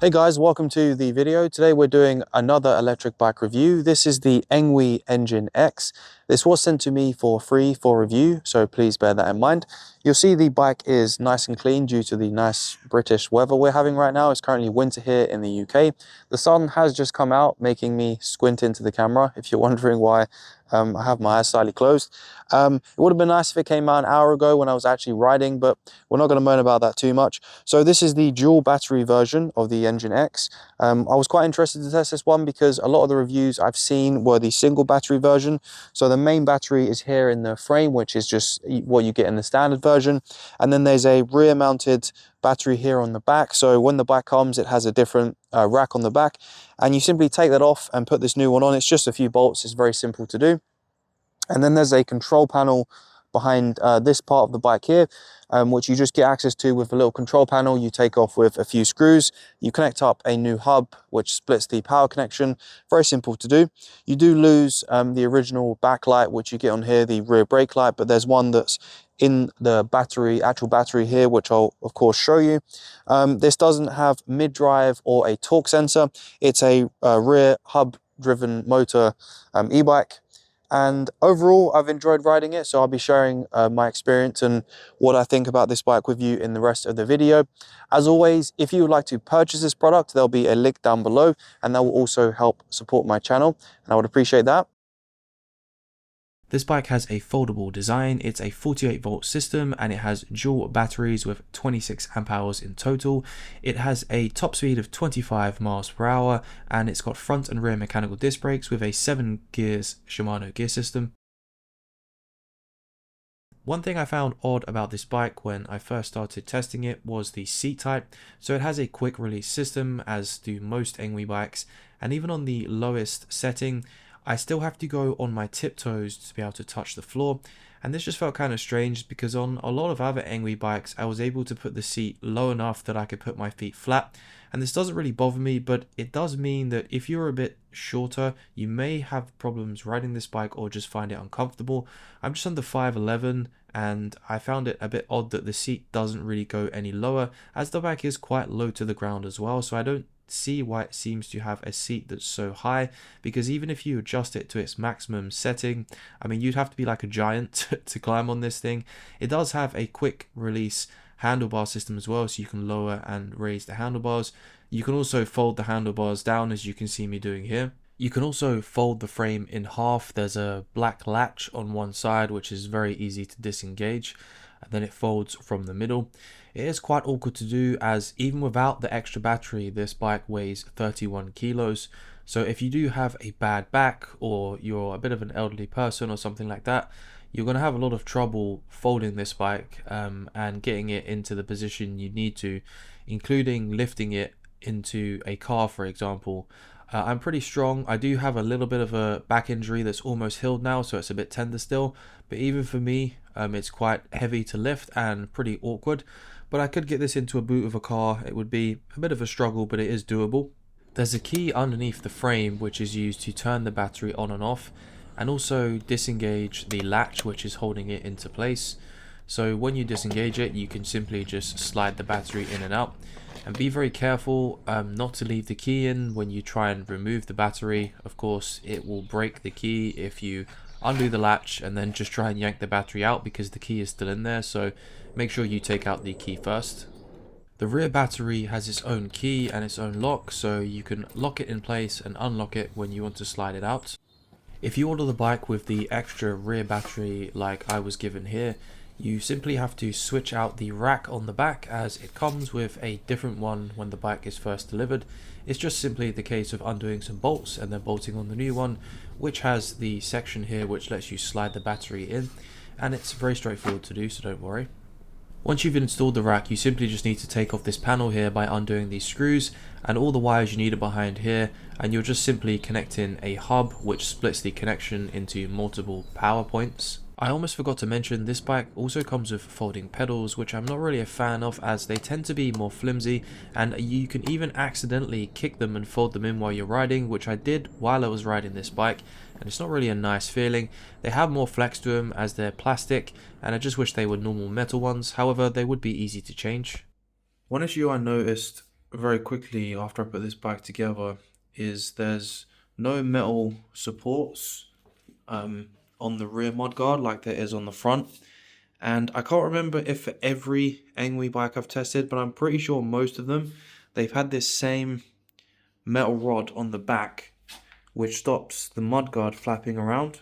Hey guys, welcome to the video. Today we're doing another electric bike review. This is the Engwe Engine X. This was sent to me for free for review, so please bear that in mind. You'll see the bike is nice and clean due to the nice British weather we're having right now. It's currently winter here in the UK. The sun has just come out, making me squint into the camera, if you're wondering why I have my eyes slightly closed. It would have been nice if it came out an hour ago when I was actually riding, but we're not going to moan about that too much. So this is the dual battery version of the Engine X. I was quite interested to test this one because a lot of the reviews I've seen were the single battery version. So the main battery is here in the frame, which is just what you get in the standard version. And then there's a rear mounted battery here on the back. So when the bike comes, it has a different rack on the back, and you simply take that off and put this new one on. It's just a few bolts. It's very simple to do. And then there's a control panel behind this part of the bike here, which you just get access to with a little control panel. You take off with a few screws, you connect up a new hub which splits the power connection. Very simple to do. You do lose the original backlight which you get on here, the rear brake light, but there's one that's in the actual battery here, which I'll of course show you. This doesn't have mid-drive or a torque sensor. It's a rear hub driven motor e-bike. And overall, I've enjoyed riding it, so I'll be sharing my experience and what I think about this bike with you in the rest of the video. As always, if you would like to purchase this product, there'll be a link down below, and that will also help support my channel, and I would appreciate that. This bike has a foldable design. It's a 48 volt system and it has dual batteries with 26 amp hours in total. It has a top speed of 25 miles per hour and it's got front and rear mechanical disc brakes with a 7 gears Shimano gear system. One thing I found odd about this bike when I first started testing it was the seat type. So it has a quick release system, as do most Engwe bikes, and even on the lowest setting I still have to go on my tiptoes to be able to touch the floor, and this just felt kind of strange because on a lot of other Engwe bikes I was able to put the seat low enough that I could put my feet flat, and this doesn't really bother me, but it does mean that if you're a bit shorter you may have problems riding this bike or just find it uncomfortable. I'm just under 5'11", and I found it a bit odd that the seat doesn't really go any lower, as the bike is quite low to the ground as well, so I don't see why it seems to have a seat that's so high, because even if you adjust it to its maximum setting, I mean you'd have to be like a giant to climb on this thing. It does have a quick release handlebar system as well, so you can lower and raise the handlebars. You can also fold the handlebars down, as you can see me doing here. You can also fold the frame in half. There's a black latch on one side which is very easy to disengage, and then it folds from the middle. It is quite awkward to do, as even without the extra battery this bike weighs 31 kilos. So if you do have a bad back or you're a bit of an elderly person or something like that, you're going to have a lot of trouble folding this bike and getting it into the position you need to, including lifting it into a car, for example. I'm pretty strong. I do have a little bit of a back injury that's almost healed now, so it's a bit tender still, but even for me it's quite heavy to lift and pretty awkward. But I could get this into a boot of a car. It would be a bit of a struggle, but it is doable. There's a key underneath the frame which is used to turn the battery on and off, and also disengage the latch which is holding it into place. So when you disengage it, you can simply just slide the battery in and out, and be very careful not to leave the key in when you try and remove the battery. Of course it will break the key if you undo the latch and then just try and yank the battery out, because the key is still in there, so make sure you take out the key first. The rear battery has its own key and its own lock, so you can lock it in place and unlock it when you want to slide it out. If you order the bike with the extra rear battery like I was given here, you simply have to switch out the rack on the back, as it comes with a different one when the bike is first delivered. It's just simply the case of undoing some bolts and then bolting on the new one, which has the section here which lets you slide the battery in, and it's very straightforward to do, so don't worry. Once you've installed the rack, you simply just need to take off this panel here by undoing these screws, and all the wires you need are behind here, and you'll just simply connect in a hub which splits the connection into multiple power points. I almost forgot to mention, this bike also comes with folding pedals, which I'm not really a fan of, as they tend to be more flimsy, and you can even accidentally kick them and fold them in while you're riding, which I did while I was riding this bike, and it's not really a nice feeling. They have more flex to them as they're plastic, and I just wish they were normal metal ones. However, they would be easy to change. One issue I noticed very quickly after I put this bike together is there's no metal supports on the rear mudguard like there is on the front. And I can't remember if for every Engwe bike I've tested, but I'm pretty sure most of them, they've had this same metal rod on the back, which stops the mudguard flapping around.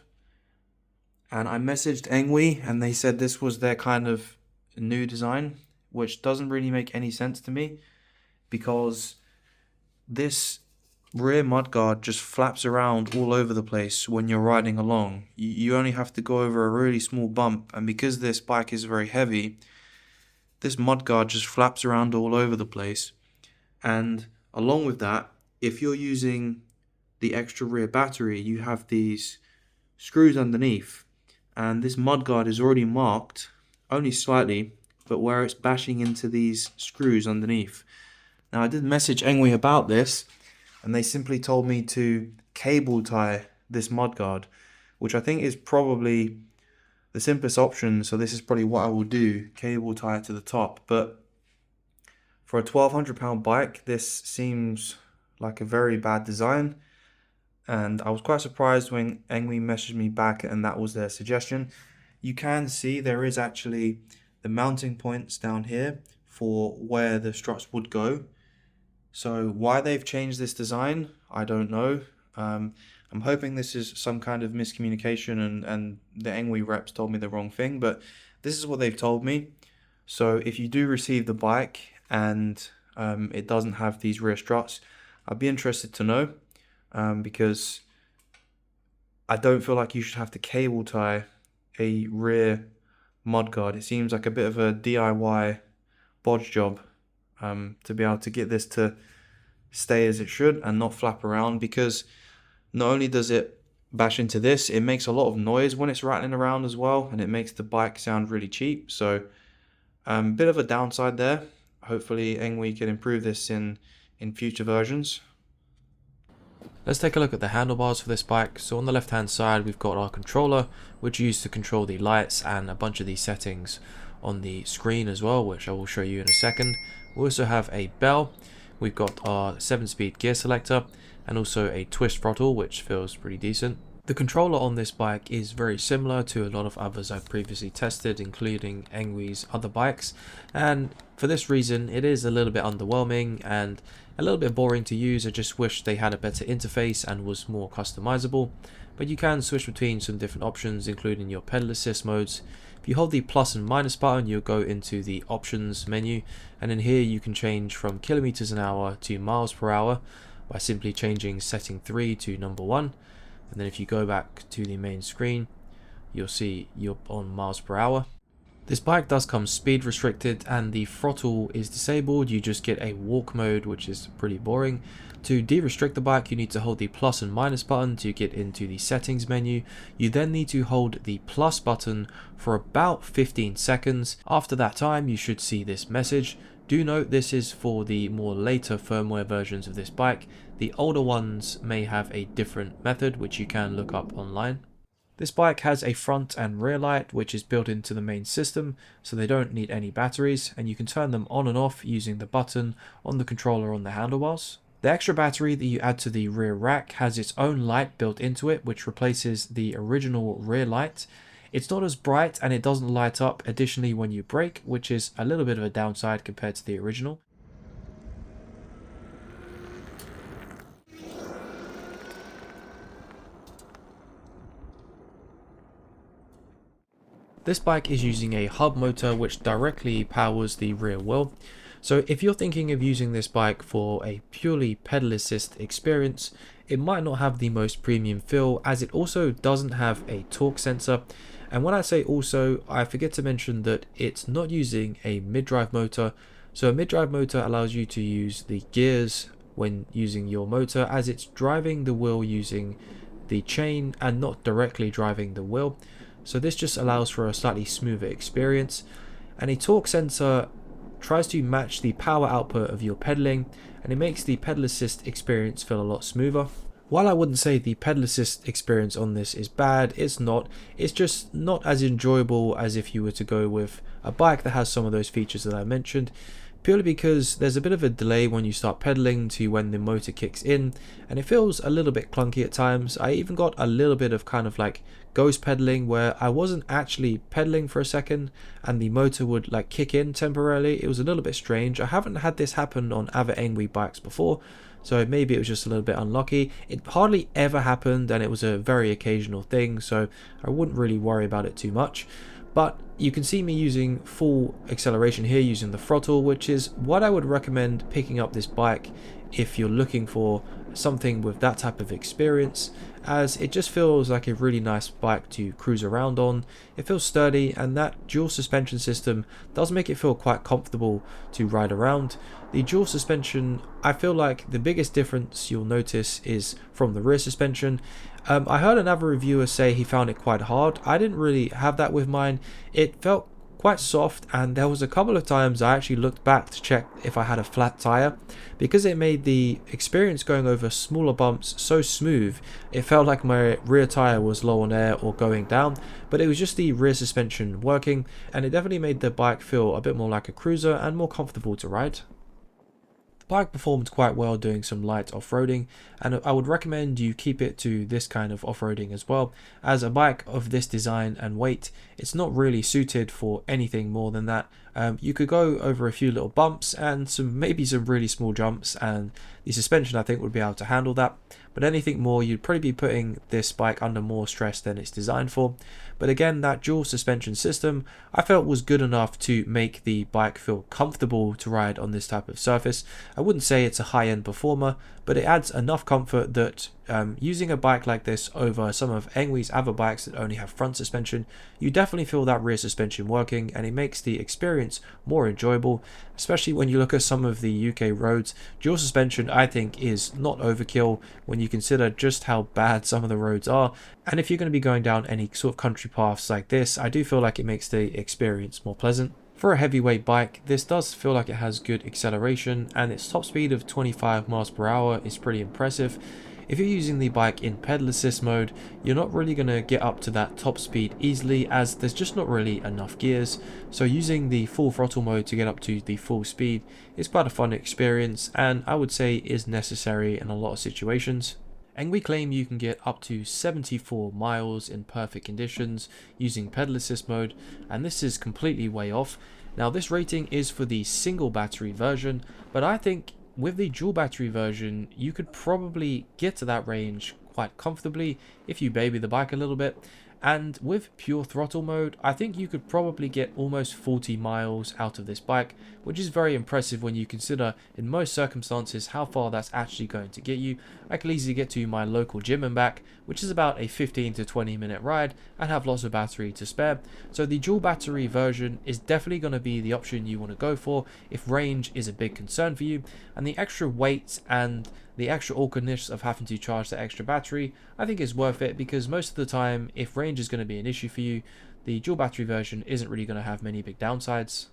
And I messaged Engwe and they said this was their kind of new design, which doesn't really make any sense to me because this rear mudguard just flaps around all over the place when you're riding along. You only have to go over a really small bump, and because this bike is very heavy, this mudguard just flaps around all over the place. And along with that, if you're using the extra rear battery, you have these screws underneath, and this mudguard is already marked, only slightly, but where it's bashing into these screws underneath. Now I did message Engwe about this, and they simply told me to cable tie this mudguard, which I think is probably the simplest option. So this is probably what I will do, cable tie it to the top. But for a £1,200 bike, this seems like a very bad design. And I was quite surprised when Engwe messaged me back and that was their suggestion. You can see there is actually the mounting points down here for where the struts would go. So why they've changed this design, I don't know. I'm hoping this is some kind of miscommunication and the Engwe reps told me the wrong thing, but this is what they've told me. So if you do receive the bike and it doesn't have these rear struts, I'd be interested to know because I don't feel like you should have to cable tie a rear mudguard. It seems like a bit of a DIY bodge job. To be able to get this to stay as it should and not flap around, because not only does it bash into this, it makes a lot of noise when it's rattling around as well, and it makes the bike sound really cheap. So bit of a downside there. Hopefully Engwe can improve this in future versions. Let's take a look at the handlebars for this bike. So on the left hand side we've got our controller, which is used to control the lights and a bunch of these settings on the screen as well, which I will show you in a second. We also have a bell, we've got our 7-speed gear selector, and also a twist throttle, which feels pretty decent. The controller on this bike is very similar to a lot of others I've previously tested, including Engwe's other bikes, and for this reason it is a little bit underwhelming and a little bit boring to use. I just wish they had a better interface and was more customizable, but you can switch between some different options, including your pedal assist modes. If you hold the plus and minus button, you'll go into the options menu, and in here you can change from kilometers an hour to miles per hour by simply changing setting 3 to number 1. And then if you go back to the main screen, you'll see you're on miles per hour. This bike does come speed restricted and the throttle is disabled. You just get a walk mode, which is pretty boring. To de-restrict the bike, you need to hold the plus and minus button to get into the settings menu. You then need to hold the plus button for about 15 seconds. After that time, you should see this message. Do note this is for the more later firmware versions of this bike. The older ones may have a different method, which you can look up online. This bike has a front and rear light, which is built into the main system, so they don't need any batteries, and you can turn them on and off using the button on the controller on the handlebars. The extra battery that you add to the rear rack has its own light built into it, which replaces the original rear light. It's not as bright and it doesn't light up additionally when you brake, which is a little bit of a downside compared to the original. This bike is using a hub motor which directly powers the rear wheel. So if you're thinking of using this bike for a purely pedal assist experience, it might not have the most premium feel, as it also doesn't have a torque sensor. And when I say also, I forget to mention that it's not using a mid-drive motor. So a mid-drive motor allows you to use the gears when using your motor, as it's driving the wheel using the chain and not directly driving the wheel. So this just allows for a slightly smoother experience. And a torque sensor tries to match the power output of your pedaling, and it makes the pedal assist experience feel a lot smoother. While I wouldn't say the pedal assist experience on this is bad, it's not. It's just not as enjoyable as if you were to go with a bike that has some of those features that I mentioned, purely because there's a bit of a delay when you start pedaling to when the motor kicks in, and it feels a little bit clunky at times. I even got a little bit of kind of like ghost pedaling where I wasn't actually pedaling for a second and the motor would like kick in temporarily. It was a little bit strange. I haven't had this happen on other Engwe bikes before, so maybe it was just a little bit unlucky. It hardly ever happened and it was a very occasional thing, so I wouldn't really worry about it too much. But you can see me using full acceleration here using the throttle, which is what I would recommend picking up this bike if you're looking for something with that type of experience, as it just feels like a really nice bike to cruise around on. It feels sturdy, and that dual suspension system does make it feel quite comfortable to ride around. The dual suspension, I feel like the biggest difference you'll notice is from the rear suspension. I heard another reviewer say he found it quite hard. I didn't really have that with mine. It felt quite soft, and there was a couple of times I actually looked back to check if I had a flat tire, because it made the experience going over smaller bumps so smooth. It felt like my rear tire was low on air or going down, but it was just the rear suspension working, and it definitely made the bike feel a bit more like a cruiser and more comfortable to ride. The bike performed quite well doing some light off-roading, and I would recommend you keep it to this kind of off-roading as well, as a bike of this design and weight, it's not really suited for anything more than that. You could go over a few little bumps and maybe some really small jumps, and the suspension I think would be able to handle that, but anything more you'd probably be putting this bike under more stress than it's designed for. But again, that dual suspension system I felt was good enough to make the bike feel comfortable to ride on this type of surface. I wouldn't say it's a high-end performer, but it adds enough comfort that using a bike like this over some of Engwe's other bikes that only have front suspension, you definitely feel that rear suspension working, and it makes the experience more enjoyable, especially when you look at some of the UK roads. Dual suspension I think is not overkill when you consider just how bad some of the roads are, and if you're going to be going down any sort of country paths like this, I do feel like it makes the experience more pleasant. For a heavyweight bike, this does feel like it has good acceleration, and its top speed of 25 miles per hour is pretty impressive. If you're using the bike in pedal assist mode, you're not really going to get up to that top speed easily, as there's just not really enough gears, so using the full throttle mode to get up to the full speed is quite a fun experience, and I would say is necessary in a lot of situations. Engwe claim you can get up to 74 miles in perfect conditions using pedal assist mode, and this is completely way off. Now this rating is for the single battery version, but I think with the dual battery version you could probably get to that range quite comfortably if you baby the bike a little bit. And with pure throttle mode, I think you could probably get almost 40 miles out of this bike, which is very impressive when you consider in most circumstances how far that's actually going to get you. I can easily get to my local gym and back, which is about a 15 to 20 minute ride, and have lots of battery to spare. So the dual battery version is definitely going to be the option you want to go for if range is a big concern for you, and the extra weight and the extra awkwardness of having to charge that extra battery I think is worth it, because most of the time if range is going to be an issue for you, the dual battery version isn't really going to have many big downsides.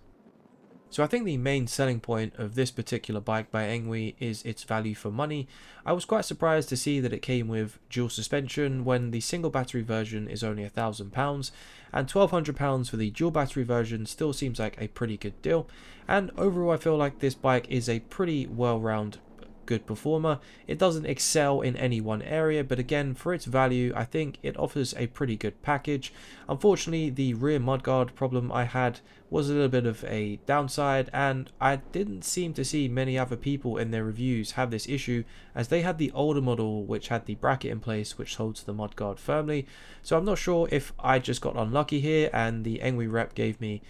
So I think the main selling point of this particular bike by Engwe is its value for money. I was quite surprised to see that it came with dual suspension when the single battery version is only £1,000, and £1,200 for the dual battery version still seems like a pretty good deal. And overall I feel like this bike is a pretty well-rounded good performer. It doesn't excel in any one area, but again, for its value I think it offers a pretty good package. Unfortunately, the rear mudguard problem I had was a little bit of a downside, and I didn't seem to see many other people in their reviews have this issue, as they had the older model which had the bracket in place which holds the mudguard firmly. So I'm not sure if I just got unlucky here and the Engwe rep gave me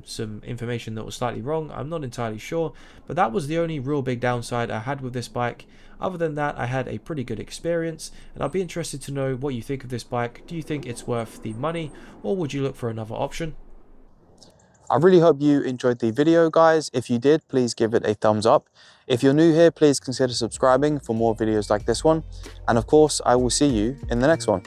some information that was slightly wrong. I'm not entirely sure, but that was the only real big downside I had with this bike. Other than that, I had a pretty good experience, and I'll be interested to know what you think of this bike. Do you think it's worth the money, or would you look for another option? I really hope you enjoyed the video, guys. If you did, please give it a thumbs up. If you're new here, please consider subscribing for more videos like this one. And of course, I will see you in the next one.